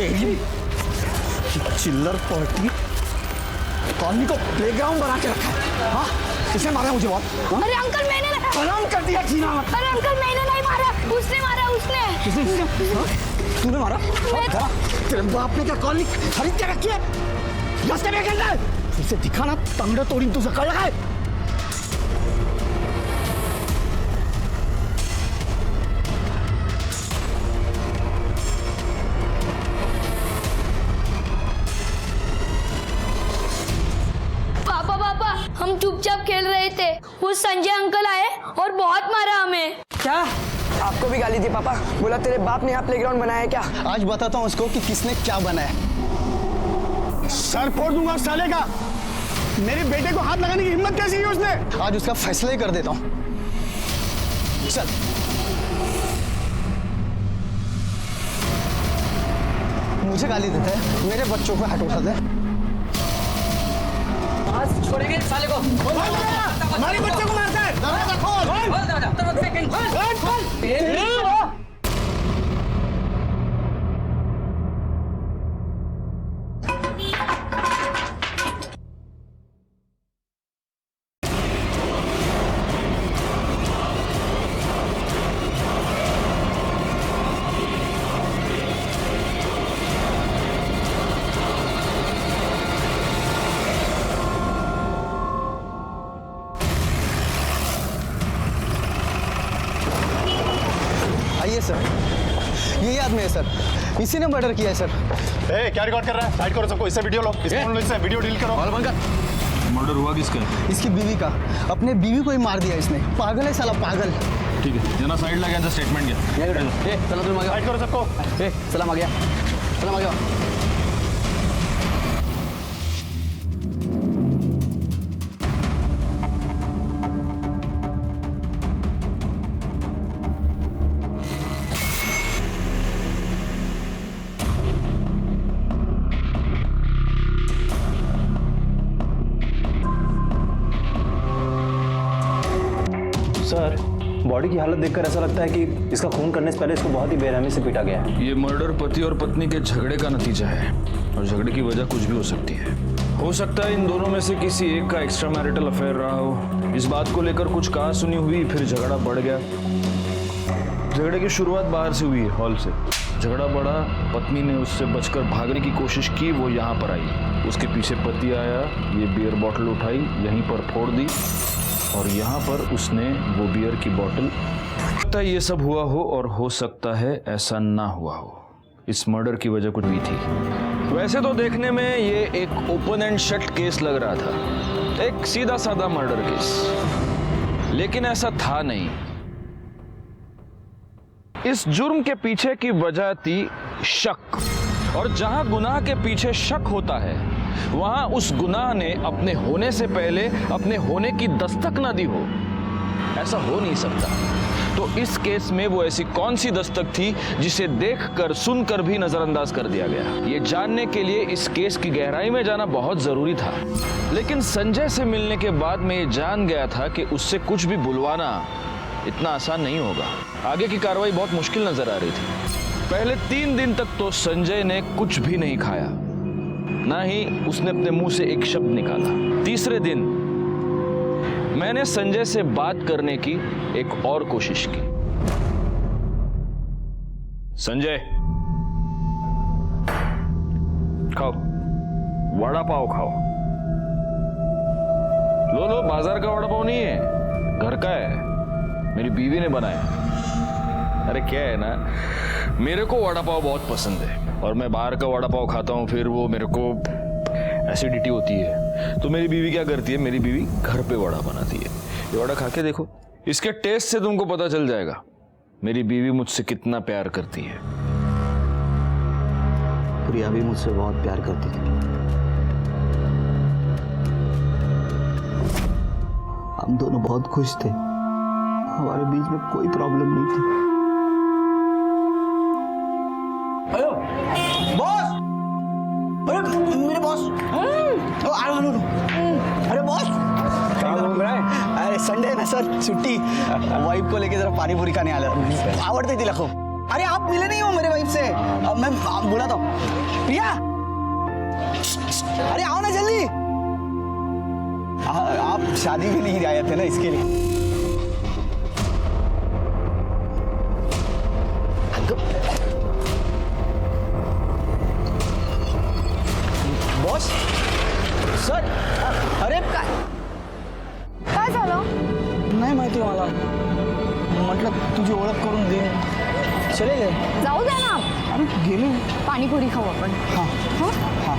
तेरी चिल्लर party colony को प्लेग्राउंड बना के रखा है। हाँ, किसने मारा मुझे बात? अरे अंकल मैंने बदनाम कर दिया जीना। अरे अंकल मैंने नहीं मारा, उसने मारा, उसने। किसने? हाँ? तूने मारा? तेरे बाप ने क्या कॉलोनी खरीद के रखी है? रास्ते में खेलता है? फिर से दिखाना तंगड़े तोड़ी तुझे कर लगा है। हम चुपचाप खेल रहे थे, वो संजय अंकल आए और बहुत मारा हमें। क्या आपको भी गाली दी पापा? बोला तेरे बाप ने यहाँ प्लेग्राउंड बनाया है क्या? आज बताता हूँ उसको कि किसने क्या बनाया। सर फोड़ दूंगा साले का। मेरे बेटे को हाथ लगाने की हिम्मत कैसी की उसने? आज उसका फैसला ही कर देता हूँ। चल मुझे गाली देता है, मेरे बच्चों को हाथ उठाते हैं। छोड़ेंगे साले को। हमारे बच्चों को मारता है। दरवाजा खोल। आइए सर, यही आदमी है सर, इसी ने मर्डर किया है सर। क्या रिकॉर्ड कर रहा है? साइड करो सबको, इससे वीडियो लो, इससे वीडियो डील करो। मर्डर हुआ किसका? इसकी बीवी का। अपने बीवी को ही मार दिया इसने। पागल है साला, पागल। ठीक है, जना साइड लगा जा, स्टेटमेंट क्या? चलो तुम आ गया। साइड करो सबको। सलाम आ गया, सलाम आ गया। सर, बॉडी की हालत देखकर ऐसा लगता है कि इसका खून करने से पहले इसको बहुत ही बेरहमी से पीटा गया है। ये मर्डर पति और पत्नी के झगड़े का नतीजा है और झगड़े की वजह कुछ भी हो सकती है। हो सकता है इन दोनों में से किसी एक का एक्स्ट्रा मैरिटल अफेयर रहा हो। इस बात को लेकर कुछ कहा सुनी हुई, फिर झगड़ा बढ़ गया। झगड़े की शुरुआत बाहर से हुई, हॉल से। झगड़ा बढ़ा, पत्नी ने उससे बचकर भागने की कोशिश की, वो यहाँ पर आई। उसके पीछे पति आया, ये बियर बॉटल उठाई, यहीं पर फोड़ दी और यहाँ पर उसने वो बियर की बोतल। सकता है ये सब हुआ हो और हो सकता है ऐसा ना हुआ हो। इस मर्डर की वजह कुछ भी थी। वैसे तो देखने में ये एक ओपन एंड शट केस लग रहा था, एक सीधा साधा मर्डर केस, लेकिन ऐसा था नहीं। इस जुर्म के पीछे की वजह थी शक, और जहां गुनाह के पीछे शक होता है वहां उस गुनाह ने अपने होने से पहले अपने होने की दस्तक ना दी हो। ऐसा हो नहीं सकता। तो इस केस में वो ऐसी कौन सी दस्तक थी जिसे देखकर सुनकर भी नजरअंदाज कर दिया गया? ये जानने के लिए इस केस की गहराई में जाना बहुत जरूरी था। लेकिन संजय से मिलने के बाद मैं ये जान गया था कि उससे कुछ भी बुलवाना इतना आसान नहीं होगा। आगे की कार्रवाई बहुत मुश्किल नजर आ रही थी। पहले 3 दिन तक तो संजय ने कुछ भी नहीं खाया, ना ही उसने अपने मुंह से एक शब्द निकाला। तीसरे दिन मैंने संजय से बात करने की एक और कोशिश की। संजय, खाओ, वड़ा पाव खाओ। लो, बाजार का वड़ा पाव नहीं है, घर का है, मेरी बीवी ने बनाया। अरे क्या है ना, मेरे को वड़ा पाव बहुत पसंद है और मैं बाहर का वड़ा पाव खाता हूँ, फिर वो मेरे को एसिडिटी होती है। तो मेरी बीवी क्या करती है, मेरी बीवी घर पे वड़ा बनाती है। ये वड़ा खा के देखो, इसके टेस्ट से तुमको पता चल जाएगा मेरी बीवी मुझसे कितना प्यार करती है। प्रिया भी मुझसे बहुत प्यार करती थी। हम दोनों बहुत खुश थे, हमारे बीच में कोई प्रॉब्लम नहीं थी। बॉस, अरे मेरे बॉस, अरे बॉस, अरे संडे ना सर, छुट्टी। वाइफ को लेके जरा पानी पुरी खाने आला, आवडते तिला खूप। अरे आप मिले नहीं हो मेरे वाइफ से। मैं बुलाता हूँ। प्रिया, अरे आओ ना जल्दी। आप शादी में नहीं आए थे ना, इसके लिए। बॉस सर, अरे काय झालं? नाही माहिती मला, म्हटलं तुझी ओळख करून दे, चले गए। जाऊ द्या ना, अरे गेले। पाणीपुरी खाऊ आपण. हाँ हं? हाँ।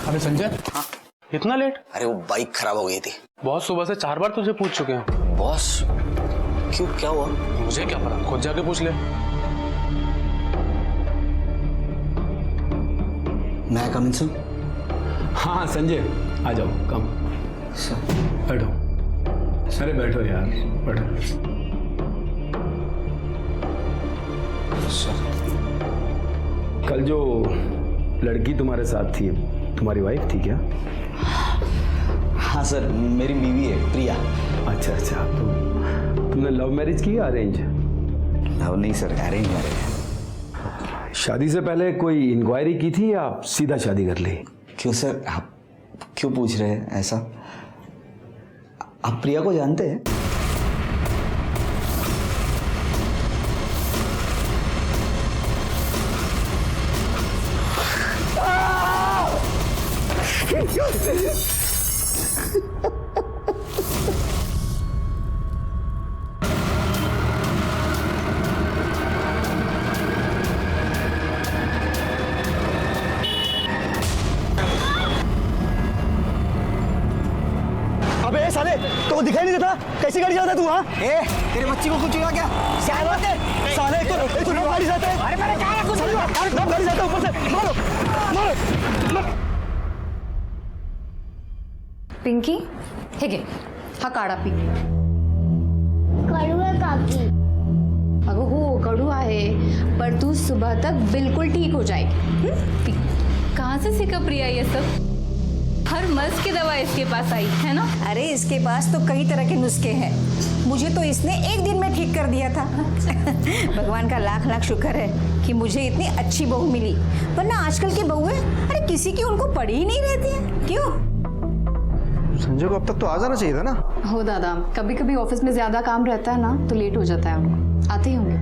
अरे संजय, इतना लेट? अरे वो बाइक खराब हो गई थी। बॉस सुबह से 4 बार तुझे पूछ चुके हैं। बॉस क्यों, क्या हुआ? मुझे क्या पता, खुद जाके पूछ ले। मैं कम इन सर? हाँ संजय, आ जाओ, कम बैठो। अरे बैठो यार, बैठो। कल जो लड़की तुम्हारे साथ थी, तुम्हारी वाइफ थी क्या? हाँ सर, मेरी बीवी है प्रिया। अच्छा अच्छा, तो तुमने लव मैरिज की या अरेंज? लव नहीं सर, अरेंज मैरिज। शादी से पहले कोई इंक्वायरी की थी या सीधा शादी कर ली? क्यों सर, आप क्यों पूछ रहे हैं ऐसा? आप प्रिया को जानते हैं? अबे साले, तो दिखाई नहीं देता? कैसी गाड़ी चलाता है तू? हाँ, तेरे बच्ची को कुछ हुआ क्या? साले तो नौ गाड़ी जाता है। अरे मैंने कहा कुछ नहीं हुआ। नौ गाड़ी जाता है, ऊपर से मारो मारो। पिंकी, हे घे, हा काढा पी. कडू आहे काकी. अगं हो, कडू आहे, पर तू सुबह तक बिल्कुल ठीक हो जाएगी. पी. कहाँ से सीखा प्रिया ये सब? हर मर्ज की दवा इसके पास आई है ना? अरे इसके पास तो कई तरह के नुस्खे हैं. मुझे तो इसने एक दिन में ठीक कर दिया था. भगवान का लाख लाख शुक्र है कि मुझे इतनी अच्छी बहू मिली, वरना आजकल की बहुएं अरे किसी की उनको पड़ी ही नहीं रहती है. क्यों? संजय को अब तक तो आ जाना चाहिए था ना. हो दादा, कभी कभी ऑफिस में ज्यादा काम रहता है ना, तो लेट हो जाता है उनको. आते ही होंगे.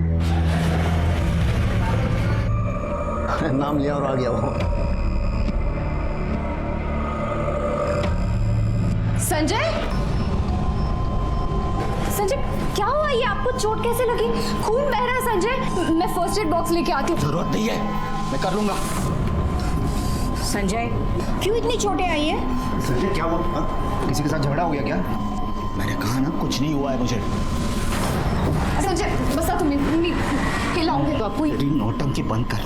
नाम लिया और आ गया वो. संजय, संजय क्या हुआ? ये आपको चोट कैसे लगी? खून बह रहा है संजय. मैं फर्स्ट एड बॉक्स लेके आती हूँ. जरूरत नहीं है, मैं कर लूंगा. संजय, क्यों इतनी चोटें आई है? संजय क्या हुआ? किसी के साथ झगड़ा हो गया क्या? मैंने कहा ना कुछ नहीं हुआ है मुझे. संजय बसा, तुम्ही मी हिलाऊंगी तो आपको. तेरी नौटंकी बंद कर.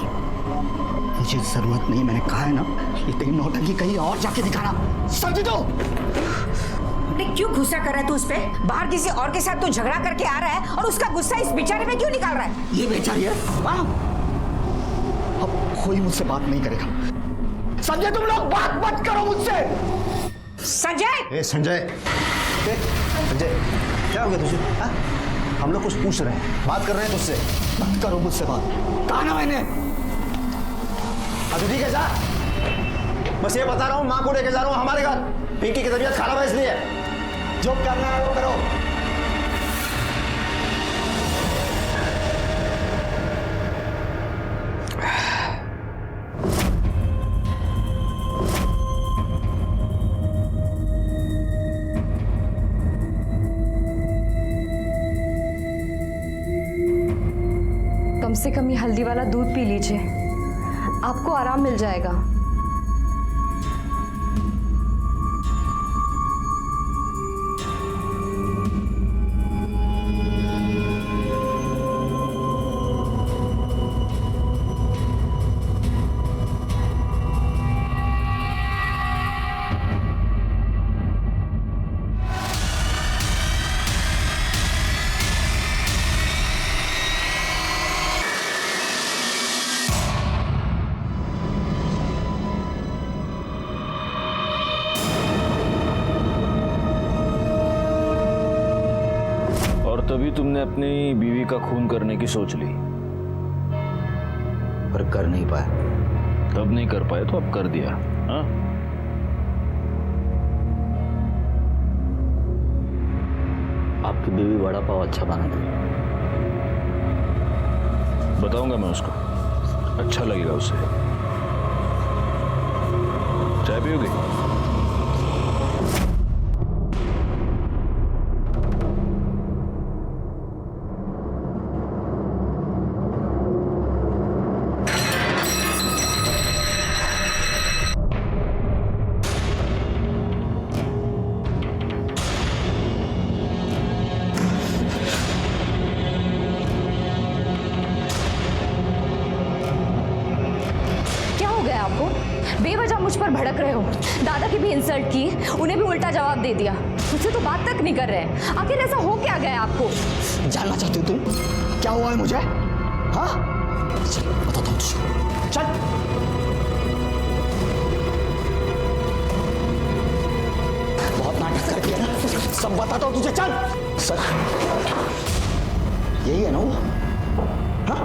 मुझे जरूरत नहीं, मैंने कहा है ना. ये तेरी नौटंकी कहीं और जाके दिखाना, समझ दो. अरे क्यों गुस्सा कर रहा है तू उस पे? बाहर किसी और के साथ तू झगड़ा करके आ रहा है और उसका गुस्सा इस बेचारे में क्यों निकाल रहा है? ये बेचारी है, हाँ? अब कोई मुझसे बात नहीं करेगा. संजय तुम लोग बात मत करो मुझसे. संजय! ए संजय, संजय क्या हो गया तुझे? हाँ? हम लोग कुछ पूछ रहे हैं, बात कर रहे हैं तुझसे. मत करो मुझसे बात. कहा ना मैंने. अच्छा ठीक है, जा. बस ये बता रहा हूँ, माँ को लेके जा रहा हूँ हमारे घर. पिंकी की तबीयत खराब है, इसलिए जो करना है वो करो. कम से कम ये हल्दी वाला दूध पी लीजिए, आपको आराम मिल जाएगा. तभी तुमने अपनी बीवी का खून करने की सोच ली, पर कर नहीं पाया। तब नहीं कर पाए तो अब कर दिया। हाँ, आपकी बीवी वड़ा पाव अच्छा बनाती है। बताऊंगा मैं उसको, अच्छा लगेगा उसे। चाय पियोगे? आपको बेवजह मुझ पर भड़क रहे हो। दादा की भी इंसल्ट की, उन्हें भी उल्टा जवाब दे दिया। मुझसे तो बात तक नहीं कर रहे हैं। आखिर ऐसा हो क्या गया आपको? जानना चाहती हो तुम क्या हुआ है मुझे? हाँ चल बताता हूँ तुझे। चल बहुत नाटक करके है ना, सब बताता हूँ तुझे। चल सर, यही है ना वो? हाँ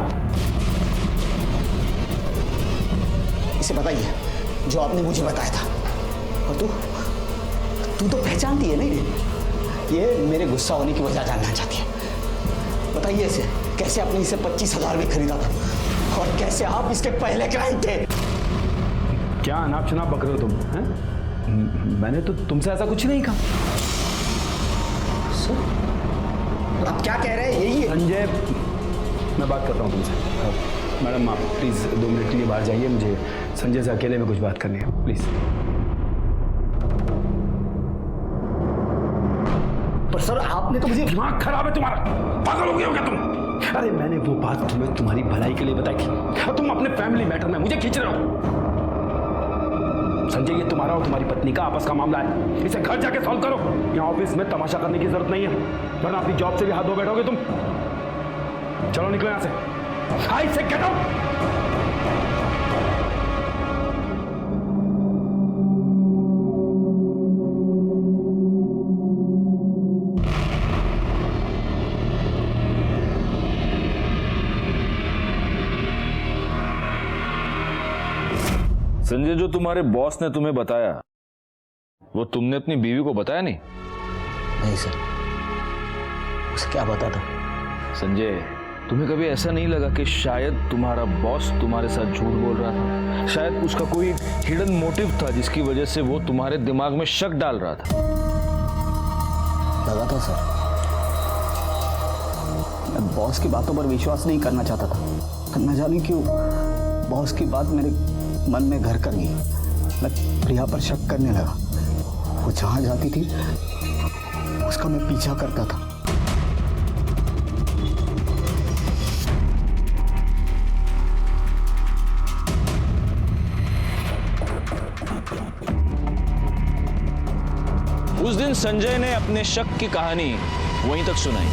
इसे बताइए जो आपने मुझे बताया था। और तू तो पहचानती है नहीं, ये मेरे गुस्सा होने की वजह जानना चाहती है। बताइए इसे कैसे आपने इसे 25,000 में खरीदा था और कैसे आप इसके पहले क्लाइंट थे। क्या अनाप शनाप बक रहे हो तुम हैं? मैंने तो तुमसे ऐसा कुछ नहीं कहा। सर आप क्या कह रहे हैं? यही है संजय, मैं बात करता हूँ तुमसे। मैडम आप प्लीज़ 2 मिनट के लिए बाहर जाइए, मुझे संजय से अकेले में कुछ बात करनी है, प्लीज़। पर सर आपने तो मुझे। दिमाग खराब है तुम्हारा, पागल हो गए हो क्या तुम? अरे मैंने वो बात तुम्हें तुम्हारी भलाई के लिए बताई थी और तुम अपने फैमिली मैटर में मुझे खींच रहे हो। संजय ये तुम्हारा और तुम्हारी पत्नी का आपस का मामला है, इसे घर जाके सॉल्व करो। यहाँ ऑफिस में तमाशा करने की जरूरत नहीं है, वरना अपनी जॉब से भी हाथ धो बैठोगे तुम। चलो निकलो यहाँ से। I say get out! Sanjay, जो तुम्हारे बॉस ने तुम्हें बताया वो तुमने अपनी बीवी को बताया नहीं? नहीं सर, उसे क्या पता था? संजय, तुम्हें कभी ऐसा नहीं लगा कि शायद तुम्हारा बॉस तुम्हारे साथ झूठ बोल रहा था? शायद उसका कोई हिडन मोटिव था जिसकी वजह से वो तुम्हारे दिमाग में शक डाल रहा था। लगा था सर, मैं बॉस की बातों पर विश्वास नहीं करना चाहता था। न जाने क्यों बॉस की बात मेरे मन में घर कर गई। मैं प्रिया पर शक करने लगा। वो जहां जाती थी उसका मैं पीछा करता था। उस दिन संजय ने अपने शक की कहानी वहीं तक सुनाई,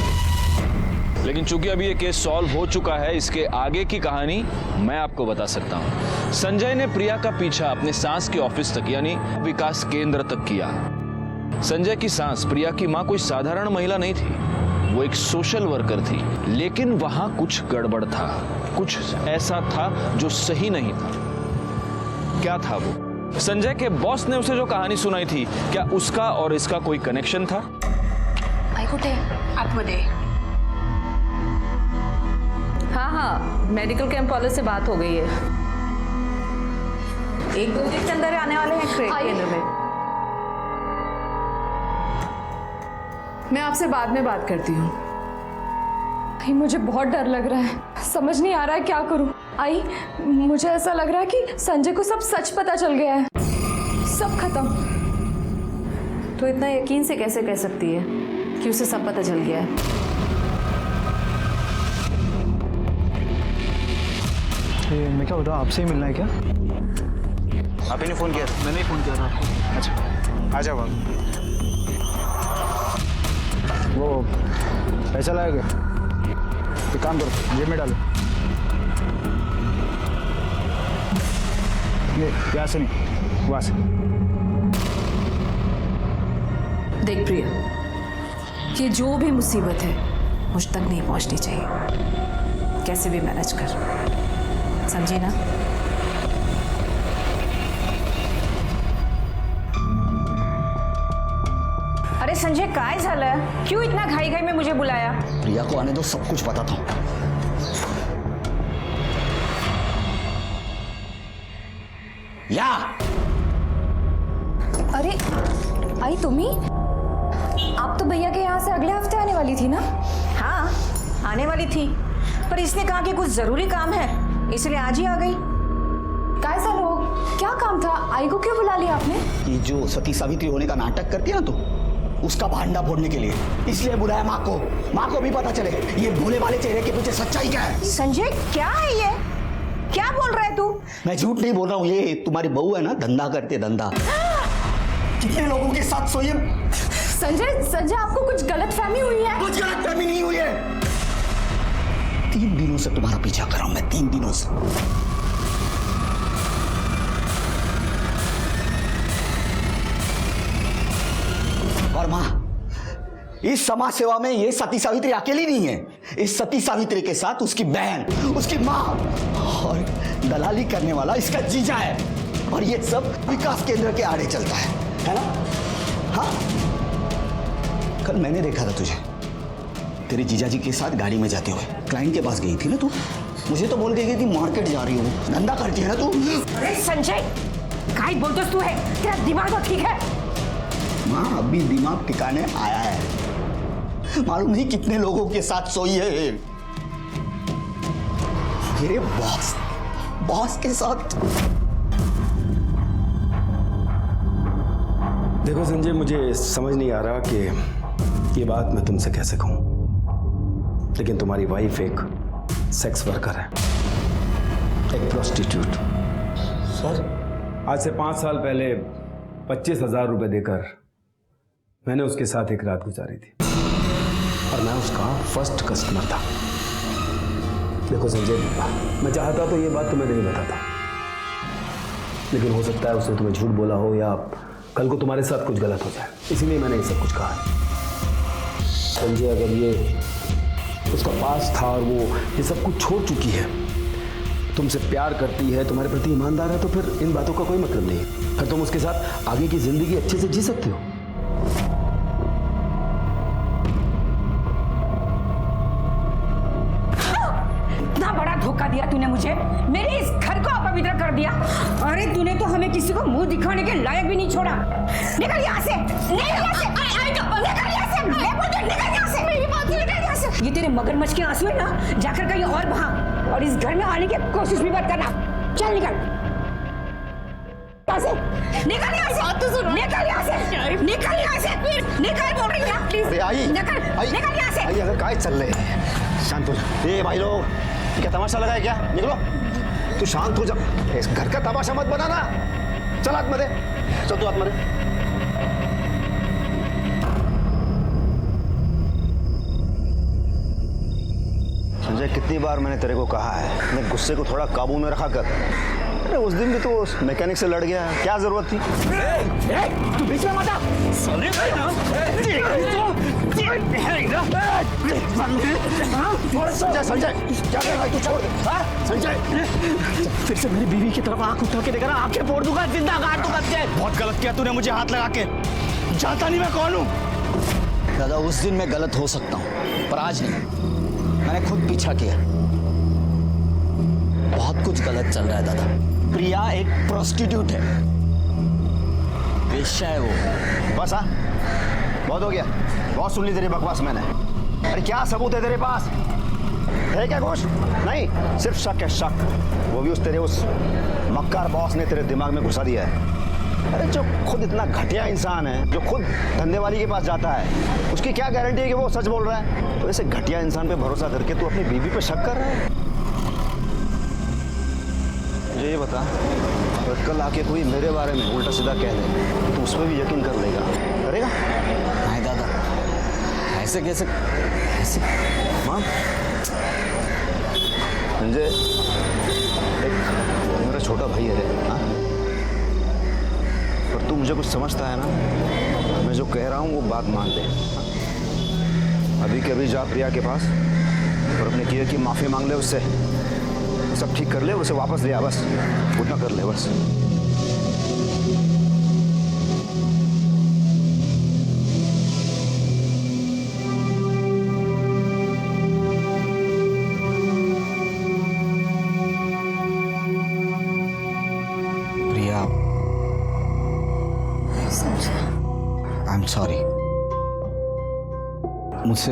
लेकिन चूंकि अभी ये केस सॉल्व हो चुका है, इसके आगे की कहानी मैं आपको बता सकता हूं। संजय ने प्रिया का पीछा अपने सास के ऑफिस तक यानी विकास केंद्र तक किया। संजय की सास प्रिया की मां कोई साधारण महिला नहीं थी, वो एक सोशल वर्कर थी। लेकिन वहां कुछ गड़बड़ था, कुछ ऐसा था जो सही नहीं था। क्या था वो? संजय के बॉस ने उसे जो कहानी सुनाई थी, क्या उसका और इसका कोई कनेक्शन था? आई कुठे आतमध्ये? हाँ, मेडिकल कैंप वाले से बात हो गई है। 1-2 दिन के अंदर आने वाले हैं केंद्र में। मैं आपसे बाद में बात करती हूँ। आई मुझे बहुत डर लग रहा है, समझ नहीं आ रहा है क्या करूं। आई मुझे ऐसा लग रहा है कि संजय को सब सच पता चल गया है, सब खत्म। तो इतना यकीन से कैसे कह सकती है कि उसे सब पता चल गया है? मैं क्या बोल रहा हूँ, आपसे ही मिलना है क्या? आप ही ने फोन किया था? मैंने ही फोन किया था। अच्छा आ जाओ। वो पैसा लाएगा, एक काम करो जेब में डालो। ये यहाँ से नहीं, वहाँ से। देख प्रिया, ये जो भी मुसीबत है मुझ तक नहीं पहुंचनी चाहिए। कैसे भी मैनेज कर, समझी ना? अरे संजय, काय झालं? क्यों इतना घाई घाई में मुझे बुलाया? प्रिया को आने दो, सब कुछ बताता हूँ। या अरे आई तुम्ही? आप तो भैया के यहाँ से अगले हफ्ते आने वाली थी ना? हाँ, आने वाली थी, पर इसने कहा कि कुछ जरूरी काम है, इसलिए आज ही आ गई। काय सालो, क्या काम था? आई को क्यों बुला लिया आपने? ये जो सती सावित्री होने का नाटक करती है ना, तो उसका भांडा फोड़ने के लिए इसलिए बुलाया माँ को। माँ को भी पता चले ये भोले वाले चेहरे के पीछे सच्चाई क्या है। संजय, क्या है ये? क्या बोल रहा है तू? मैं झूठ नहीं बोल रहा हूँ, ये तुम्हारी बहू है ना, धंधा करती है, धंधा। कितने लोगों के साथ सोई है? संजय, संजय आपको कुछ गलतफहमी हुई है? कुछ गलतफहमी नहीं हुई है। 3 दिनों से तुम्हारा पीछा कर रहा हूं मैं, 3 दिनों से। और मां, इस समाज सेवा में ये सती सावित्री अकेली नहीं है। इस सती सावित्री के साथ उसकी बहन, उसकी मां और दलाली करने वाला इसका जीजा है। और ये सब विकास केंद्र के आड़े चलता है ना? हाँ, कल मैंने देखा था तुझे तेरे जीजाजी के साथ गाड़ी में जाते हुए। क्लाइंट के पास गई थी ना तू? मुझे तो बोल के गई थी मार्केट जा रही हूँ, धंधा करती है ना तू? अरे संजय, काय बोलतोस तू है? तेरा दिमाग तो ठीक है? माँ, अभी दिमाग ठिकाने आया है। मालूम नहीं कितने लोगों के साथ सोई है। मेरे बॉस के साथ। देखो संजय, मुझे समझ नहीं आ रहा कि ये बात मैं तुमसे कैसे कहूं, लेकिन तुम्हारी वाइफ एक सेक्स वर्कर है, एक प्रोस्टिट्यूट। सर, आज से 5 साल पहले 25,000 रुपए देकर मैंने उसके साथ एक रात गुजारी थी और मैं उसका फर्स्ट कस्टमर था। देखो संजय, मैं चाहता तो ये बात तुम्हें नहीं बताता, लेकिन हो सकता है उसने तुम्हें झूठ बोला हो या कल को तुम्हारे साथ कुछ गलत हो जाए, इसीलिए मैंने ये सब कुछ कहा। संजय, अगर ये उसका पास था और वो ये सब कुछ छोड़ चुकी है, तुमसे प्यार करती है, तुम्हारे प्रति ईमानदार है, तो फिर इन बातों का कोई मतलब नहीं है। फिर तुम उसके साथ आगे की जिंदगी अच्छे से जी सकते हो। इतना बड़ा धोखा दिया तूने मुझे, मेरे इस घर को अपवित्र कर दिया। अरे तूने तो हमें किसी को मुंह दिखाने के लायक भी नहीं छोड़ा। निकल यहाँ से, निकल यहाँ से, निकल यहाँ से, मैं बोलती हूँ निकल यहाँ से, मेरी बात निकल यहाँ से। ये तेरे मगरमच्छ के आंसू है ना, जाकर कहीं और बहा और इस घर में आने की कोशिश भी मत करना। चल निकल यहाँ से, निकल यहाँ से, निकल यहाँ से, निकल यहाँ से, निकल बोल रही हूँ प्लीज, निकल, निकल यहाँ से। अगर काय चल रहे हैं, शांत हो जा। ए भाई लोग, क्या तमाशा लगा है क्या? निकलो, तू शांत हो जा। इस घर का तमाशा मत बनाना। चल आत्मदे, चल तू आत्मदे। संजय, कितनी बार मैंने तेरे को कहा है, अपने गुस्से को थोड़ा काबू में रखा कर। अरे उस दिन भी तो उस मैकेनिक से लड़ गया, क्या जरूरत थी? तू बीच में मत आ। संजय, संजय, क्या कर रहा है तू? छोड़ दे। संजय, फिर से मेरी बीवी की तरफ आंख उठा के देखा ना, आंखें फोड़ दूंगा, जिंदा गाड़ दूंगा तुझे। बहुत गलत किया तूने मुझे हाथ लगा के। जानता नहीं मैं कौन हूँ। दादा, उस दिन मैं गलत हो सकता हूँ, पर आज नहीं। मैंने खुद पीछा किया। बहुत कुछ गलत चल रहा है दादा। प्रिया एक प्रोस्टिट्यूट है, वेश्या है वो। बस बहुत हो गया, बहुत सुन ली तेरी बकवास मैंने। अरे क्या सबूत है तेरे पास? है क्या कुछ? नहीं, सिर्फ शक है, शक। वो भी तेरे उस मक्कार बॉस ने तेरे दिमाग में घुसा दिया है। अरे जो खुद इतना घटिया इंसान है, जो खुद धंधे वाली के पास जाता है, उसकी क्या गारंटी है कि वो सच बोल रहा है? तो ऐसे घटिया इंसान पे भरोसा करके तू अपनी बीवी पे शक कर रहा है? मुझे ये बता, अगर कल आके कोई मेरे बारे में उल्टा सीधा कह दे तो उस पर भी यकीन कर लेगा, करेगा? नहीं दादा, ऐसे कैसे? ऐसे माँ, संजय एक मेरा छोटा भाई है, हाँ? पर तू मुझे कुछ समझता है ना? मैं जो कह रहा हूँ वो बात मान ले। अभी के अभी जा प्रिया के पास और अपने किए की माफी मांग ले उससे, सब ठीक कर ले, उसे वापस ले आ, बस उतना कर ले बस। प्रिया, आई एम सॉरी। मुझसे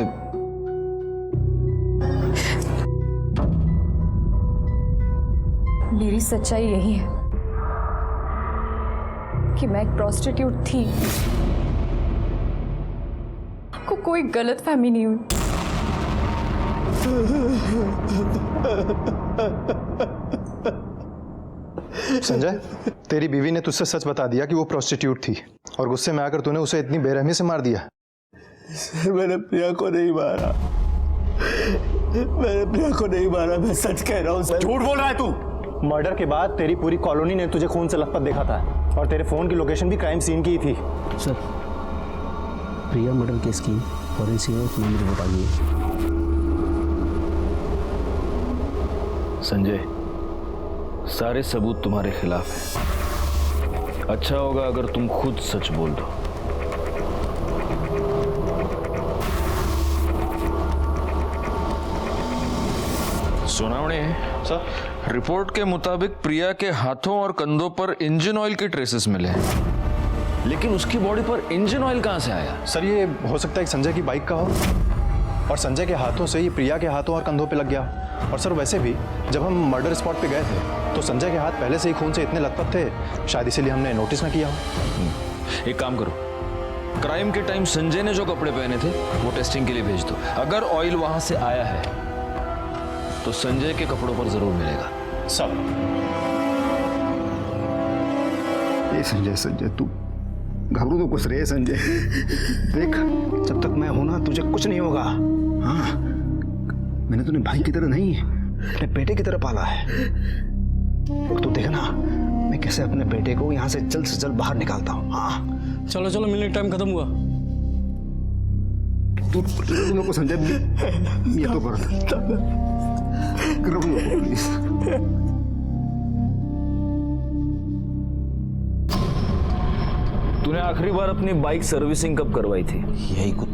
मेरी सच्चाई यही है कि मैं एक प्रोस्टिट्यूट थी। आपको कोई गलतफहमी नहीं हुई। संजय, तेरी बीवी ने तुझसे सच बता दिया कि वो प्रोस्टिट्यूट थी और गुस्से में आकर तूने उसे इतनी बेरहमी से मार दिया। मैंने प्रिया को नहीं मारा, मैंने प्रिया को नहीं मारा, मैं सच कह रहा हूँ सर। झूठ बोल रहा है तू। मर्डर के बाद तेरी पूरी कॉलोनी ने तुझे खून से लथपथ देखा था और तेरे फोन की लोकेशन भी क्राइम सीन की ही थी। सर, प्रिया मर्डर केस की फॉरेंसिक में रिपोर्ट आ गई है। संजय, सारे सबूत तुम्हारे खिलाफ हैं। अच्छा होगा अगर तुम खुद सच बोल दो। सुनावणे सर, रिपोर्ट के मुताबिक प्रिया के हाथों और कंधों पर इंजन ऑयल के ट्रेसेस मिले हैं, लेकिन उसकी बॉडी पर इंजन ऑयल कहां से आया? सर, ये हो सकता है कि संजय की बाइक का हो और संजय के हाथों से ये प्रिया के हाथों और कंधों पे लग गया। और सर, वैसे भी जब हम मर्डर स्पॉट पे गए थे तो संजय के हाथ पहले से ही खून से इतने लथपथ थे, शायद इसीलिए हमने नोटिस ना किया हो। एक काम करो, क्राइम के टाइम संजय ने जो कपड़े पहने थे वो टेस्टिंग के लिए भेज दो। अगर ऑयल वहां से आया है तो संजय के कपड़ों पर जरूर मिलेगा। सब ये संजय तू घबरू तो कुछ रहे संजय। देख, जब तक मैं हूं ना तुझे कुछ नहीं होगा। हाँ, मैंने तुझे भाई की तरह नहीं, अपने बेटे की तरह पाला है। और तू देखना मैं कैसे अपने बेटे को यहाँ से जल्द बाहर निकालता हूँ। हाँ चलो चलो, मिलने टाइम खत्म हुआ। तू लोगों को संजय ये तो कर प्लीज। तूने आखिरी बार अपनी बाइक सर्विसिंग कब करवाई थी? यही कुछ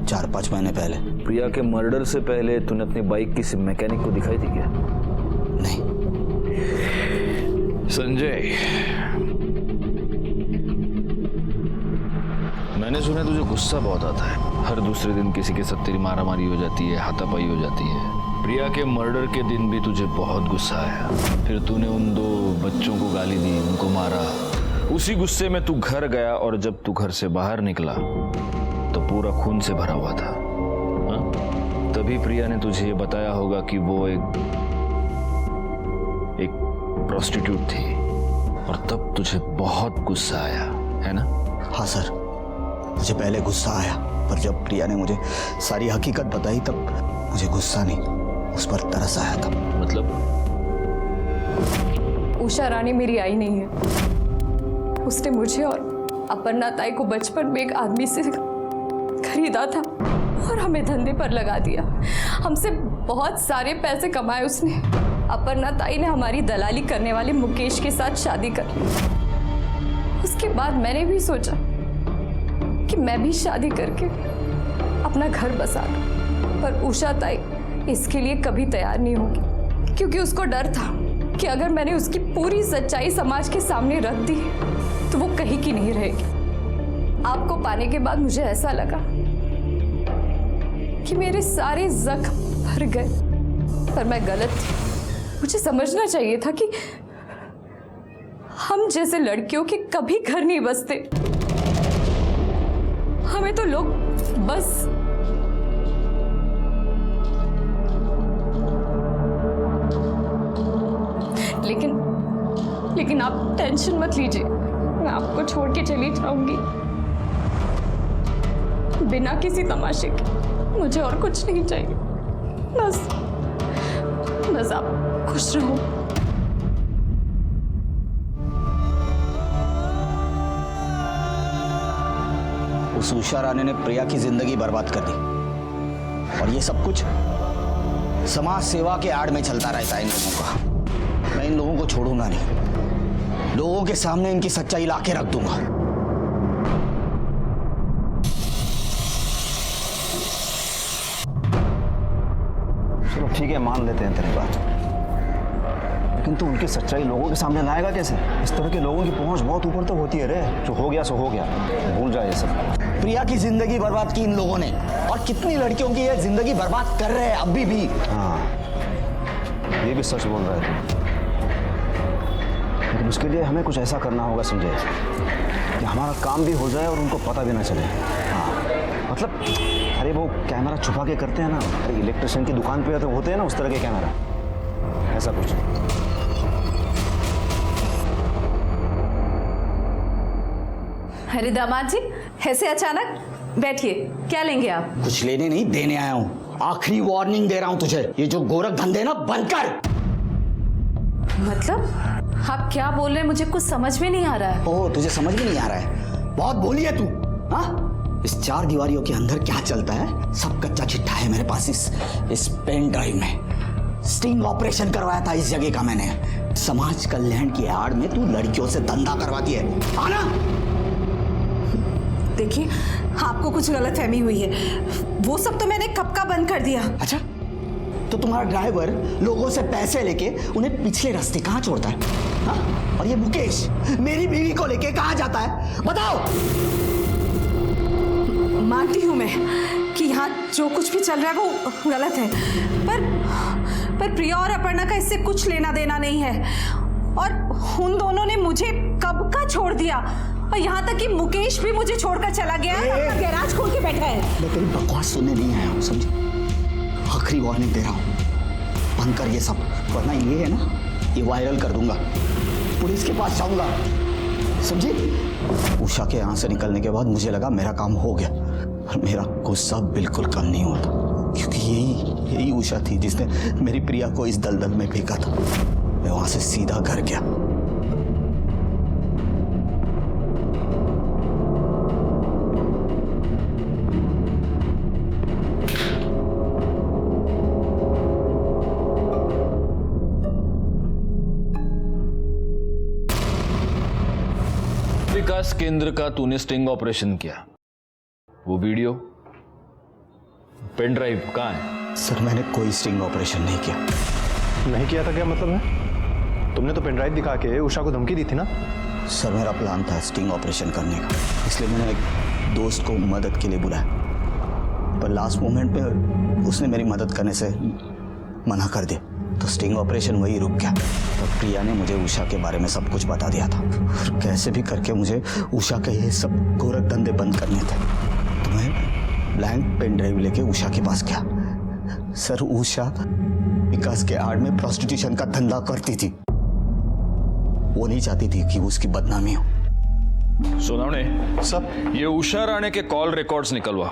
4-5 महीने पहले। प्रिया के मर्डर से पहले तूने अपनी बाइक किसी मैकेनिक को दिखाई थी क्या? नहीं। संजय, मैंने सुना तुझे गुस्सा बहुत आता है। हर दूसरे दिन किसी के साथ तेरी मारामारी हो जाती है, हाथापाई हो जाती है। प्रिया के मर्डर के दिन भी तुझे बहुत गुस्सा आया, फिर तूने उन 2 बच्चों को गाली दी, उनको मारा। उसी गुस्से में तू घर गया और जब तू घर से बाहर निकला तो पूरा खून से भरा हुआ था। हा? तभी प्रिया ने तुझे ये बताया होगा कि वो एक प्रोस्टिट्यूट थी और तब तुझे बहुत गुस्सा आया, है ना? हाँ सर, मुझे पहले गुस्सा आया, पर जब प्रिया ने मुझे सारी हकीकत बताई तब मुझे गुस्सा नहीं, उस पर तरस आया था। मतलब? उषा रानी मेरी आई नहीं है। उसने मुझे और अपर्णा ताई को बचपन में एक आदमी से खरीदा था और हमें धंधे पर लगा दिया। हमसे बहुत सारे पैसे कमाए उसने। अपर्णा ताई ने हमारी दलाली करने वाले मुकेश के साथ शादी कर ली। उसके बाद मैंने भी सोचा कि मैं भी शादी करके अपना घर बसा लूं, पर उषा ताई इसके लिए कभी तैयार नहीं होगी, क्योंकि उसको डर था कि अगर मैंने उसकी पूरी सच्चाई समाज के सामने रख दी तो वो कहीं की नहीं रहेगी। आपको पाने के बाद मुझे ऐसा लगा कि मेरे सारे जख्म भर गए, पर मैं गलत थी। मुझे समझना चाहिए था कि हम जैसे लड़कियों के कभी घर नहीं बसते। हमें तो लोग बस लेकिन आप टेंशन मत लीजिए, मैं आपको छोड़ के चली जाऊंगी बिना किसी तमाशे के। मुझे और कुछ नहीं चाहिए, बस आप खुश रहो। उस उषा रानी ने प्रिया की जिंदगी बर्बाद कर दी और ये सब कुछ समाज सेवा के आड़ में चलता रहता है इन लोगों का। मैं इन लोगों को छोड़ूंगा नहीं, लोगों के सामने इनकी सच्चाई लाके रख दूंगा। चलो ठीक है, मान लेते हैं तेरी बात, लेकिन तू उनकी सच्चाई लोगों के सामने लाएगा कैसे? इस तरह के लोगों की पहुंच बहुत ऊपर तक होती है रे। जो हो गया सो हो गया, भूल जाए ये सब। प्रिया की जिंदगी बर्बाद की इन लोगों ने, और कितनी लड़कियों की ये जिंदगी बर्बाद कर रहे हैं अभी भी। हाँ, ये भी सच बोल रहा है तू, लेकिन उसके लिए हमें कुछ ऐसा करना होगा संजय कि हमारा काम भी हो जाए और उनको पता भी ना चले। हाँ, मतलब अरे वो कैमरा छुपा के करते हैं ना, अरे इलेक्ट्रिशियन की दुकान पे तो होते हैं ना उस तरह के कैमरा, ऐसा कुछ। अरे दामाद जी, ऐसे अचानक? बैठिए, क्या लेंगे आप? कुछ लेने नहीं, देने आया हूँ। आखिरी वार्निंग दे रहा हूँ तुझे, ये जो गोरख धंधे ना बंद कर। मतलब आप क्या बोल रहे हैं? मुझे कुछ समझ में नहीं आ रहा है। ओह, तुझे समझ में नहीं आ रहा है? बहुत बोली है तू। हाँ, इस 4 दीवारियों के अंदर क्या चलता है सब कच्चा चिट्ठा है मेरे पास इस पेन ड्राइव में। स्टिंग ऑपरेशन करवाया था इस जगह का मैंने। समाज कल्याण की आड़ में तू लड़कियों से धंधा करवाती है, आना। देखिए, आपको कुछ गलतफहमी हुई है, वो सब तो मैंने कब का बंद कर दिया। अच्छा, तो तुम्हारा ड्राइवर लोगों से पैसे लेके उन्हें पिछले रास्ते कहाँ छोड़ता है? हाँ? और ये मुकेश मेरी बीवी को लेके कहाँ जाता है, बताओ। मानती हूँ मैं कि यहाँ जो कुछ भी चल रहा है वो गलत है, पर प्रिया और अपर्णा का इससे कुछ लेना देना नहीं है। और उन दोनों ने मुझे कब का छोड़ दिया, और यहाँ तक कि मुकेश भी मुझे छोड़कर चला गया है, अपना गैराज खोल के बैठा है। मैं तेरी बकवास सुनने नहीं आया हूँ, समझे? आखिरी वार्निंग दे रहा हूँ, बंद कर ये सब, वरना ये है ना, ये वायरल कर दूंगा, पुलिस के पास जाऊंगा, समझे? उषा के यहाँ से निकलने के बाद मुझे लगा मेरा काम हो गया, और मेरा गुस्सा बिल्कुल कम नहीं होता, क्योंकि यही उषा थी जिसने मेरी प्रिया को इस दलदल में फेंका था। मैं वहां से सीधा घर गया। विकास केंद्र का तूने स्टिंग ऑपरेशन किया, वो वीडियो पेन ड्राइव कहाँ है? सर, मैंने कोई स्टिंग ऑपरेशन नहीं किया। नहीं किया था क्या मतलब है? तुमने तो पेन ड्राइव दिखा के उषा को धमकी दी थी ना? सर, मेरा प्लान था स्टिंग ऑपरेशन करने का, इसलिए मैंने एक दोस्त को मदद के लिए बुलाया, पर लास्ट मोमेंट पे उसने मेरी मदद करने से मना कर दिया, तो स्टिंग ऑपरेशन वही रुक गया। तो प्रिया ने मुझे उषा के बारे में सब कुछ बता दिया था, और कैसे भी करके मुझे उषा के ये सब गोरख धंधे बंद करने थे। तो मैं ब्लैंक पेन ड्राइव लेके उषा के पास गया। सर, उषा विकास के आड़ में प्रोस्टिट्यूशन का धंधा करती थी, वो नहीं चाहती थी कि उसकी बदनामी हो। सोनावणे, सब ये उषा राणे के कॉल रिकॉर्ड्स निकलवा,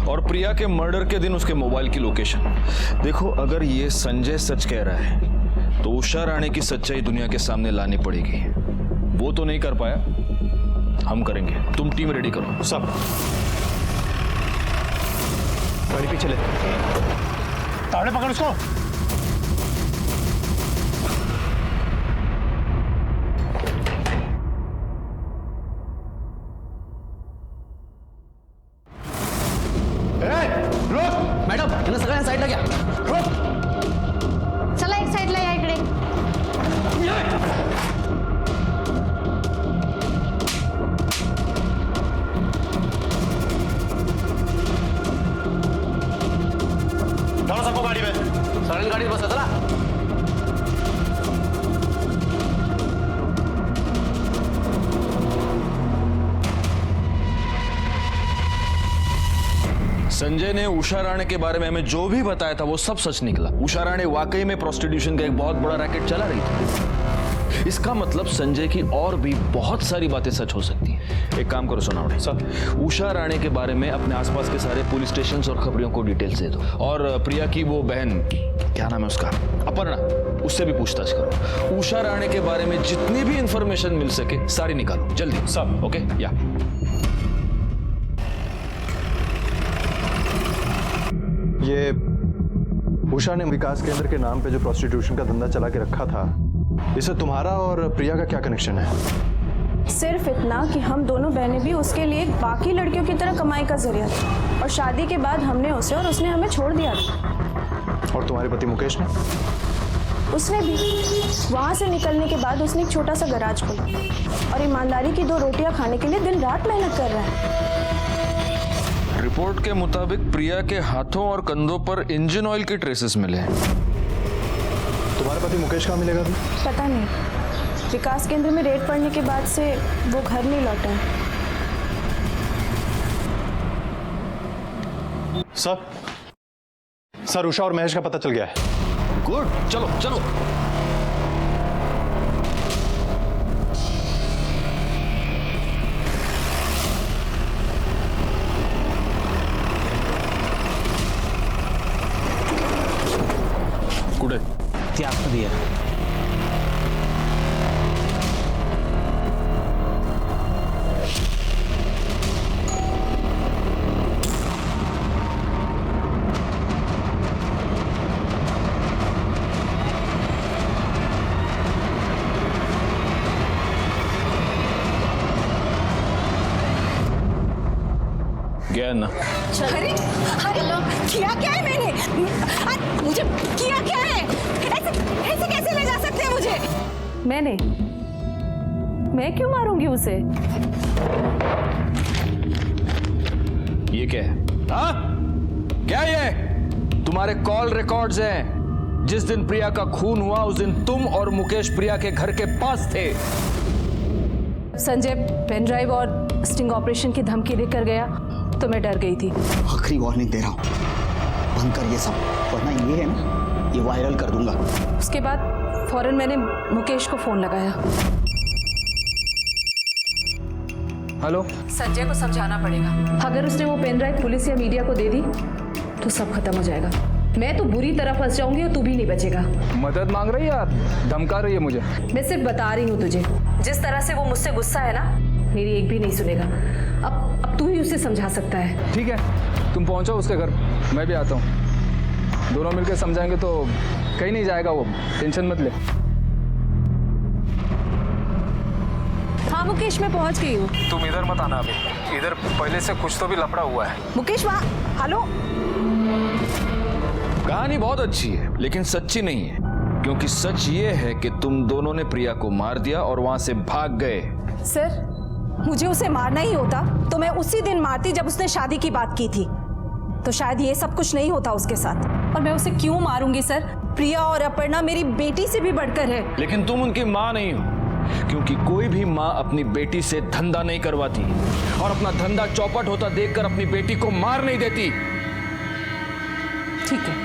और प्रिया के मर्डर के दिन उसके मोबाइल की लोकेशन देखो। अगर ये संजय सच कह रहा है तो उषा राणे की सच्चाई दुनिया के सामने लानी पड़ेगी। वो तो नहीं कर पाया, हम करेंगे। तुम टीम रेडी करो। सब गाड़ी पीछे ले, ताड़े पकड़ उसको। मॅडम, यांना सगळ्यांना साईडला घ्या. चला एक साईडला या इकडे. चला सबको गाड़ी में, सगळ्यांनी गाडीत बसा. चला. संजय ने उषा राणे के बारे में हमें जो भी बताया था वो सब सच निकला। उषा राणे वाकई में प्रोस्टिट्यूशन का एक बहुत बड़ा रैकेट चला रही थी। इसका मतलब संजय की और भी बहुत सारी बातें सच हो सकती हैं। एक काम करो सोनावणे, सर उषा राणे के बारे में अपने आसपास के सारे पुलिस स्टेशन और खबरियों को डिटेल्स दे दो, और प्रिया की वो बहन, क्या नाम है उसका, अपर्णा, उससे भी पूछताछ करो। उषा राणे के बारे में जितनी भी इंफॉर्मेशन मिल सके सारी निकालो जल्दी। सब ओके? या ये उषा ने विकास केंद्र के नाम पे जो प्रोस्टिट्यूशन का धंधा चला के रखा था, इससे तुम्हारा और प्रिया का क्या कनेक्शन है? सिर्फ इतना कि हम दोनों बहनें भी उसके लिए बाकी लड़कियों की तरह कमाई का जरिया थी, और शादी के बाद हमने उसे और उसने हमें छोड़ दिया था। और तुम्हारे पति मुकेश ने? उसने भी वहाँ से निकलने के बाद उसने एक छोटा सा गराज खोला और ईमानदारी की 2 रोटियां खाने के लिए दिन रात मेहनत कर रहा है। रिपोर्ट के मुताबिक प्रिया के हाथों और कंधों पर इंजन ऑयल के ट्रेसेस मिले हैं। तुम्हारे पति मुकेश कहाँ मिलेगा भी? पता नहीं, विकास केंद्र में रेड पड़ने के बाद से वो घर नहीं लौटा है। सर उषा और महेश का पता चल गया है। गुड, चलो चलो। कुठे? त्याग दिया। गया ना? अरे अरे किया क्या है मैंने? मुझे किया क्या है? ऐसे कैसे ले जा सकते हैं मुझे? मैं क्यों मारूंगी उसे? ये क्या है? हाँ? क्या ये? तुम्हारे कॉल रिकॉर्ड्स हैं। जिस दिन प्रिया का खून हुआ उस दिन तुम और मुकेश प्रिया के घर के पास थे। संजय पेन ड्राइव और स्टिंग ऑपरेशन की धमकी देकर गया तो मैं डर गई थी। आखिरी वार्निंग दे रहा हूँ, बंद कर ये सब, वरना ये है ना, ये वायरल कर दूंगा। उसके बाद फौरन मैंने मुकेश को फोन लगाया। हेलो। संजय को समझाना पड़ेगा, अगर उसने वो पेन ड्राइव पुलिस या मीडिया को दे दी तो सब खत्म हो जाएगा। मैं तो बुरी तरह फंस जाऊंगी और तू भी नहीं बचेगा। मदद मांग रही है या धमका रही है मुझे? मैं सिर्फ बता रही हूँ तुझे, जिस तरह से वो मुझसे गुस्सा है ना, मेरी एक भी नहीं सुनेगा। अब तू ही उसे समझा सकता है। ठीक है, तुम पहुंचो उसके घर, मैं भी आता हूँ। दोनों मिलकर समझाएंगे तो कहीं नहीं जाएगा वो, टेंशन मत ले। हाँ मुकेश, मैं पहुंच गई हूँ। तुम इधर मत आना अभी, इधर पहले से कुछ तो भी लफड़ा हुआ है। मुकेश वहाँ, हेलो। कहानी बहुत अच्छी है लेकिन सच्ची नहीं है, क्योंकि सच ये है कि तुम दोनों ने प्रिया को मार दिया और वहां से भाग गए। सर, मुझे उसे मारना ही होता तो मैं उसी दिन मारती जब उसने शादी की बात की थी, तो शायद ये सब कुछ नहीं होता उसके साथ। और मैं उसे क्यों मारूंगी सर? प्रिया और अपर्णा मेरी बेटी से भी बढ़कर है। लेकिन तुम उनकी माँ नहीं हो, क्योंकि कोई भी माँ अपनी बेटी से धंधा नहीं करवाती और अपना धंधा चौपट होता देखकर अपनी बेटी को मार नहीं देती। ठीक है,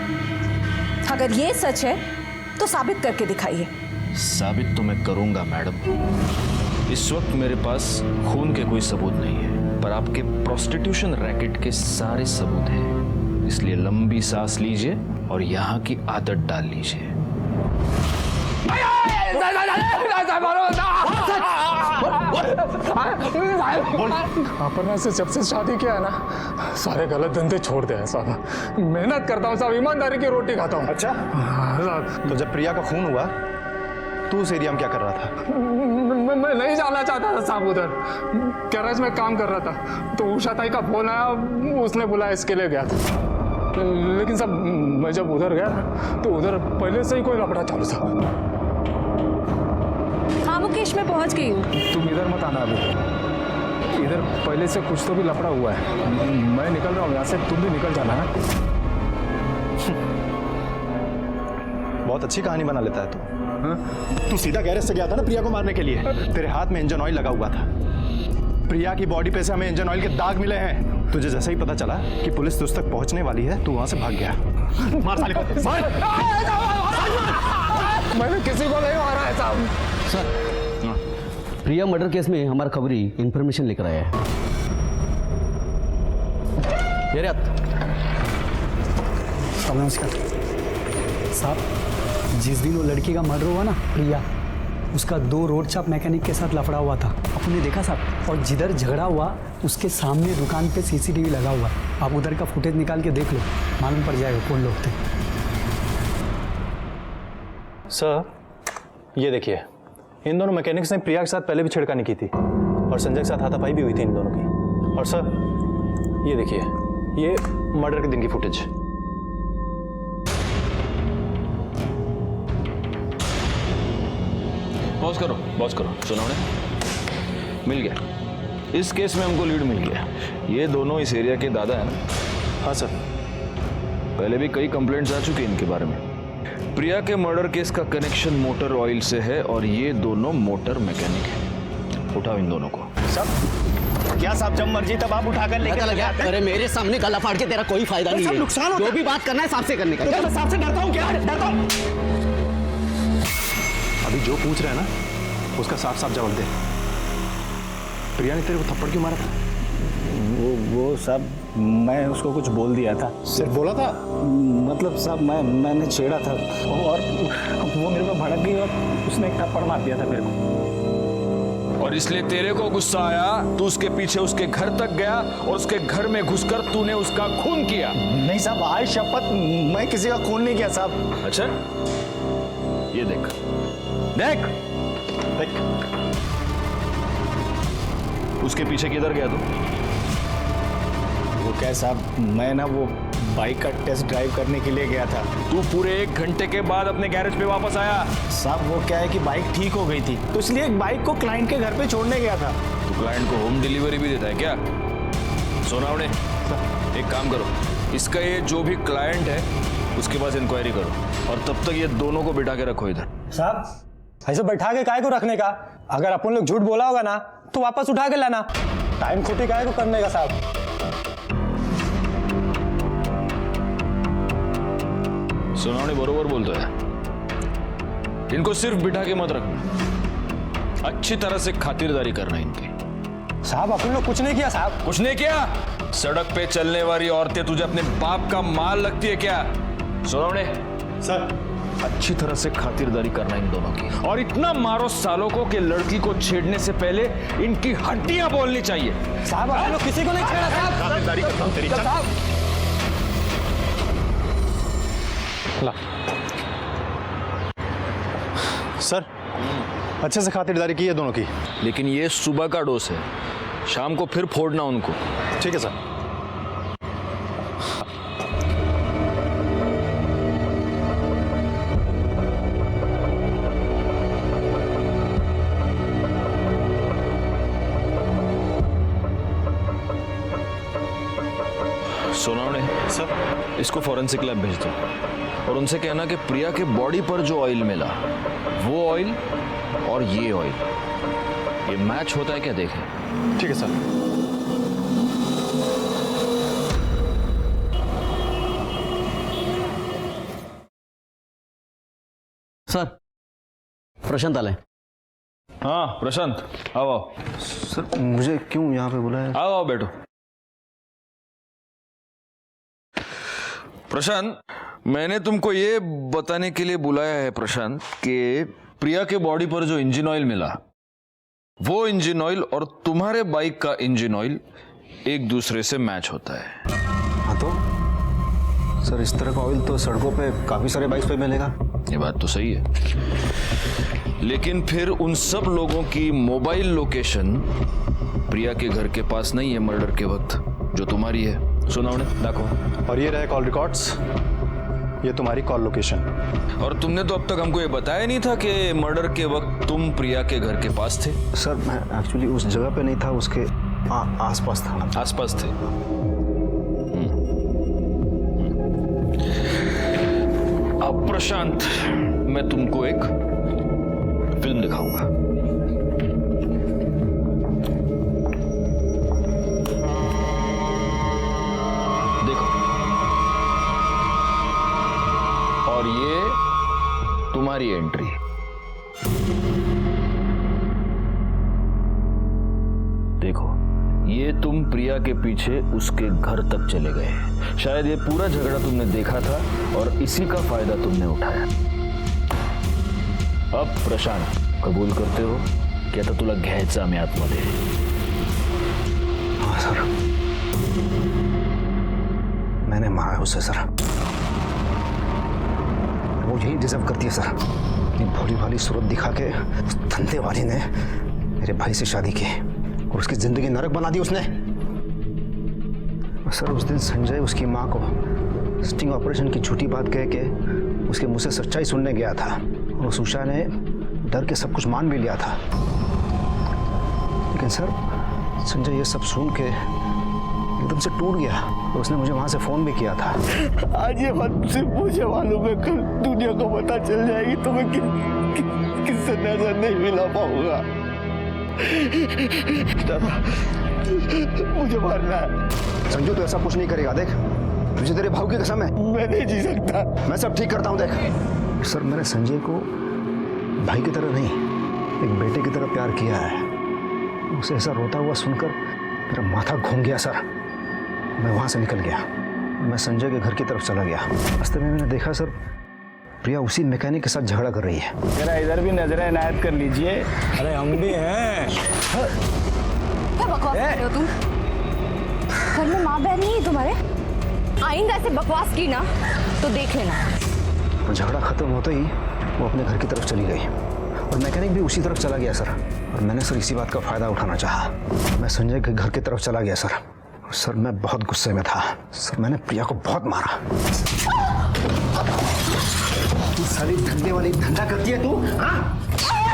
अगर ये सच है तो साबित करके दिखाइए। साबित तो मैं करूंगा मैडम। इस वक्त मेरे पास खून के कोई सबूत नहीं है, पर आपके प्रोस्टिट्यूशन रैकेट के सारे सबूत हैं। इसलिए लंबी सांस लीजिए और यहाँ की आदत डाल लीजिए। अपर्णा से जब से शादी किया है ना, सारे गलत धंधे छोड़ दिया है साहब। मेहनत करता हूँ साहब, ईमानदारी की रोटी खाता हूँ। अच्छा तो जब प्रिया का खून हुआ तू उस एरिया में क्या कर रहा था? मैं नहीं जाना चाहता था साहब उधर, गैरेज में काम कर रहा था। तो उषा ताई का फोन आया, उसने बुलाया, इसके लिए गया था। लेकिन साहब मैं जब उधर गया तो उधर पहले से ही कोई लफड़ा चालू था। हाँ मुकेश, मैं पहुंच गई हूँ। तुम इधर मत आना अभी, इधर पहले से कुछ तो भी लफड़ा हुआ है। मैं निकल रहा हूँ यहाँ से, तुम भी निकल जाना है। बहुत अच्छी कहानी बना लेता है तू। तू सीधा गैरेज से गया था ना प्रिया को मारने के लिए। तेरे हाथ में इंजन ऑयल लगा हुआ था। प्रिया की बॉडी पे से हमें इंजन ऑयल के दाग मिले हैं। तुझे जैसे ही पता चला कि पुलिस तुझ तक पहुंचने वाली है, तू वहां से भाग गया। मार साले को, मार। मैंने किसी को नहीं मारा है साहब। सर, प्रिया मर्डर केस में हमारा खबरी इंफॉर्मेशन लेकर आया है। नमस्कार साहब, जिस दिन वो लड़की का मर्डर हुआ ना, प्रिया, उसका 2 रोड छाप मैकेनिक के साथ लफड़ा हुआ था, अपन ने देखा साहब। और जिधर झगड़ा हुआ उसके सामने दुकान पे CCTV लगा हुआ है। आप उधर का फुटेज निकाल के देख लो, मालूम पड़ जाएगा कौन लोग थे। सर ये देखिए, इन दोनों मैकेनिक्स ने प्रिया के साथ पहले भी छेड़खानी की थी और संजय के साथ हाथापाई भी हुई थी इन दोनों की। और सर ये देखिए, ये मर्डर के दिन की फुटेज। पॉज करो सुनाओ। मिल गया, इस केस में हमको लीड मिल गया। ये दोनों इस एरिया के दादा है ना? हाँ सर। पहले भी कई कंप्लेंट्स आ चुके हैं इनके बारे में। प्रिया के मर्डर केस का कनेक्शन मोटर ऑयल से है और ये दोनों मोटर मैकेनिक हैं। उठाओ इन दोनों को। सब क्या साहब, जब मर्जी तब आप उठाकर लेकर चले जाते हैं। अरे मेरे सामने गला फाड़ के तेरा कोई फायदा नहीं है। नुकसान हो, जो भी बात करना है साफ से करने का। मैं साफ से डरता हूँ क्या? डरता हूँ। अभी जो पूछ रहे हैं ना उसका साफ साफ जवाब दे। प्रिया ने तेरे को थप्पड़ क्यों मारा था? वो साहब मैं उसको कुछ बोल दिया था। सिर्फ बोला था? मतलब साहब मैंने छेड़ा था और वो मेरे पे भड़क गई और उसने एक थप्पड़ मार दिया था मेरे को। और इसलिए तेरे को गुस्सा आया, तू उसके पीछे उसके घर तक गया और उसके घर में घुसकर तूने उसका खून किया। नहीं साहब, आज शपथ मैं किसी का खून नहीं किया साहब। अच्छा, ये देख देख देख, उसके पीछे किधर गया तू? वो क्या साहब, मैं ना वो बाइक का टेस्ट ड्राइव करने के लिए गया था। तू पूरे 1 घंटे के बाद अपने गैरेज पे वापस आया। साहब वो क्या है कि बाइक ठीक हो गई थी तो इसलिए एक बाइक को क्लाइंट के घर पे छोड़ने गया था। तू क्लाइंट को होम डिलीवरी भी देता है क्या? सोनावड़े, एक काम करो, इसका ये जो भी क्लाइंट है उसके पास इंक्वायरी करो और तब तक ये दोनों को बिठा के रखो इधर। साहब ऐसे बैठा के काहे को रखने का? अगर अपन लोग झूठ बोला होगा ना तो वापस उठा के लाना। टाइम खोटी काहे को करने का साहब? सोनावड़े बरोबर बोलता है। इनको सिर्फ बिठा के मत रखना, अच्छी तरह से खातिरदारी करना इनकी। साहब अपन लोग कुछ नहीं किया साहब। कुछ नहीं किया? सड़क पे चलने वाली औरतें तुझे अपने बाप का माल लगती है क्या? सोनावड़े सर, अच्छी तरह से खातिरदारी करना इन दोनों की, और इतना मारो सालों को कि लड़की को छेड़ने से पहले इनकी हड्डियां बोलनी चाहिए। साहब आप लोग किसी को नहीं छेड़ा साहब। खातिरदारी करता हूं तेरी। साहब ला सर, अच्छे से खातिरदारी की है दोनों की। लेकिन ये सुबह का डोज है, शाम को फिर फोड़ना उनको। ठीक है सर। सोनावड़े सर, इसको फॉरेंसिक लैब भेज दो और उनसे कहना कि प्रिया के बॉडी पर जो ऑयल मिला वो ऑयल और ये ऑयल, ये मैच होता है क्या देखें। ठीक है सर। सर प्रशांत आले। हाँ प्रशांत, आओ आओ। सर मुझे क्यों यहाँ पे बुलाया? आओ आओ बैठो। प्रशांत, मैंने तुमको ये बताने के लिए बुलाया है प्रशांत कि प्रिया के बॉडी पर जो इंजन ऑयल मिला वो इंजन ऑयल और तुम्हारे बाइक का इंजन ऑयल एक दूसरे से मैच होता है। हाँ तो सर, इस तरह का ऑयल तो सड़कों पे काफी सारे बाइक्स पे मिलेगा। ये बात तो सही है, लेकिन फिर उन सब लोगों की मोबाइल लोकेशन प्रिया के घर के पास नहीं है मर्डर के वक्त, जो तुम्हारी है। सुनाओ देखो। और ये रहे कॉल रिकॉर्ड्स, ये तुम्हारी कॉल लोकेशन। और तुमने तो अब तक हमको ये बताया नहीं था कि मर्डर के वक्त तुम प्रिया के घर के पास थे। सर मैं एक्चुअली उस जगह पे नहीं था, उसके आसपास था। आसपास थे। अब प्रशांत, मैं तुमको एक फिल्म दिखाऊंगा। देखो, और ये तुम्हारी एंट्री। देखो, ये तुम प्रिया के पीछे उसके घर तक चले गए। शायद ये पूरा झगड़ा तुमने देखा था और इसी का फायदा तुमने उठाया। अब प्रशांत, कबूल करते हो की आता तुला घ्यायचं आम्ही आतमध्ये? हाँ सर, मैंने मारा है उसे सर। वो यही डिजर्व करती है सर। अपनी भोली भाली सूरत दिखा के उस धंधे वाली ने मेरे भाई से शादी की और उसकी जिंदगी नरक बना दी उसने। और सर उस दिन संजय उसकी माँ को स्टिंग ऑपरेशन की झूठी बात कह के उसके मुंह से सच्चाई सुनने गया था और उस उषा ने डर के सब कुछ मान भी लिया था। लेकिन सर संजय ये सब सुन के एकदम से टूट गया और उसने मुझे वहां से फोन भी किया था। आज ये बात सिर्फ मुझे मालूम है, कल दुनिया को पता चल जाएगी तो मैं किससे नजर नहीं मिला पाऊंगा। मुझे मारना है। संजू तो ऐसा कुछ नहीं करेगा, देख मुझे तेरे भाव की कसम है। मैं नहीं जी सकता। मैं सब ठीक करता हूँ, देख। सर मैंने संजय को भाई की तरह नहीं, एक बेटे की तरह प्यार किया है। उसे ऐसा रोता हुआ सुनकर मेरा माथा घूम गया सर। मैं वहाँ से निकल गया, मैं संजय के घर की तरफ चला गया। रास्ते में मैंने देखा सर प्रिया उसी मैकेनिक के साथ झगड़ा कर रही है। जरा इधर भी नजर इनायत कर लीजिए। अरे हम भी हैं। क्या बकवास कर रहे हो तुम? घर में माँ बहन नहीं है तुम्हारे? आइंदा ऐसे बकवास की ना तो देख लेना। झगड़ा खत्म होते ही वो अपने घर की तरफ चली गई और मैकेनिक भी उसी तरफ चला गया सर। और मैंने सर इसी बात का फायदा उठाना चाहा। मैं संजय के घर की तरफ चला गया सर। सर मैं बहुत गुस्से में था सर, मैंने प्रिया को बहुत मारा। तू सारी धंधे वाली धंधा करती है तू, हाँ?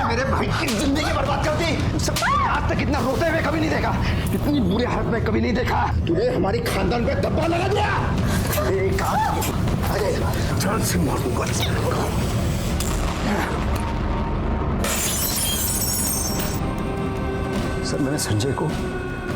मेरे भाई की जिंदगी बर्बाद करती। सब आज तक इतना रोते हुए कभी नहीं देखा, इतनी बुरी हालत में कभी नहीं देखा। तूने हमारी खानदान पे धब्बा लगा दिया। एक अजय जान से मार दूंगा। सर मैंने संजय को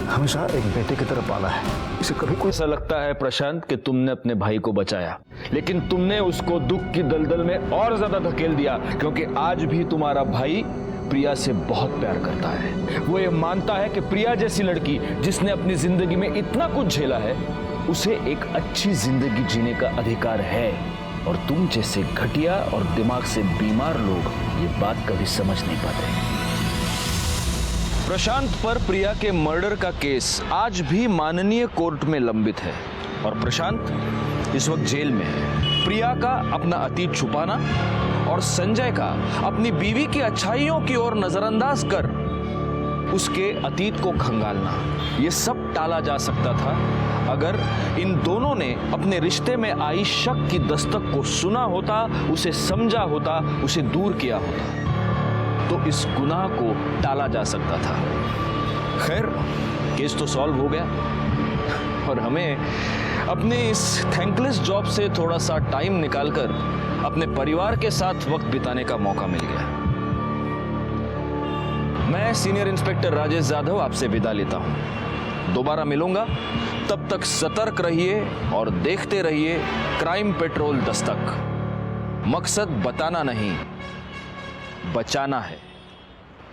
हमेशा एक बेटे की तरह पाला है, इसे कभी कोई। ऐसा लगता है प्रशांत कि तुमने अपने भाई को बचाया, लेकिन तुमने उसको दुख की दलदल में और ज्यादा धकेल दिया, क्योंकि आज भी तुम्हारा भाई प्रिया से बहुत प्यार करता है। वो ये मानता है कि प्रिया जैसी लड़की जिसने अपनी जिंदगी में इतना कुछ झेला है, उसे एक अच्छी जिंदगी जीने का अधिकार है। और तुम जैसे घटिया और दिमाग से बीमार लोग ये बात कभी समझ नहीं पाते। प्रशांत पर प्रिया के मर्डर का केस आज भी माननीय कोर्ट में लंबित है और प्रशांत इस वक्त जेल में है। प्रिया का अपना अतीत छुपाना और संजय का अपनी बीवी की अच्छाइयों की ओर नजरअंदाज कर उसके अतीत को खंगालना, ये सब टाला जा सकता था अगर इन दोनों ने अपने रिश्ते में आई शक की दस्तक को सुना होता, उसे समझा होता, उसे दूर किया होता, तो इस गुनाह को टाला जा सकता था। खैर केस तो सॉल्व हो गया और हमें अपने इस थैंकलेस जॉब से थोड़ा सा टाइम निकालकर अपने परिवार के साथ वक्त बिताने का मौका मिल गया। मैं सीनियर इंस्पेक्टर राजेश यादव आपसे विदा लेता हूं। दोबारा मिलूंगा, तब तक सतर्क रहिए और देखते रहिए क्राइम पेट्रोल दस्तक। मकसद बताना नहीं, बचाना है।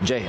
जय हिंद।